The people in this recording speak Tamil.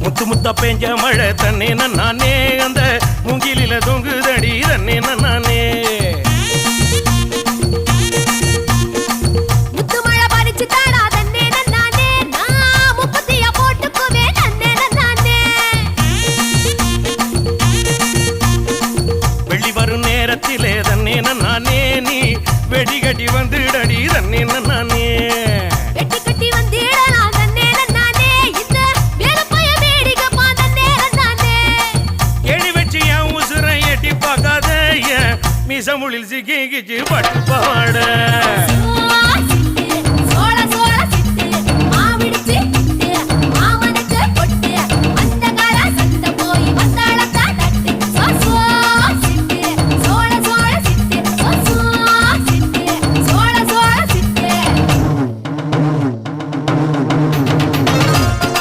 முத்து முத்தா பெஞ்ச மழை தன்னே நானே அந்த மூங்கிலில தொங்குதடி தன்னே நானே முத்து மழை பறிச்சு தாடா தன்னே நானே நான் முப்பத்தியா போட்டுக்குவே தன்னே நானே வெள்ளி வரும் நேரத்திலே தன்னே நானே நீ வெடி கட்டி வந்துடடி தன்னே நானே மீசமுளில் சிக்கிச்சு பட்டு பாட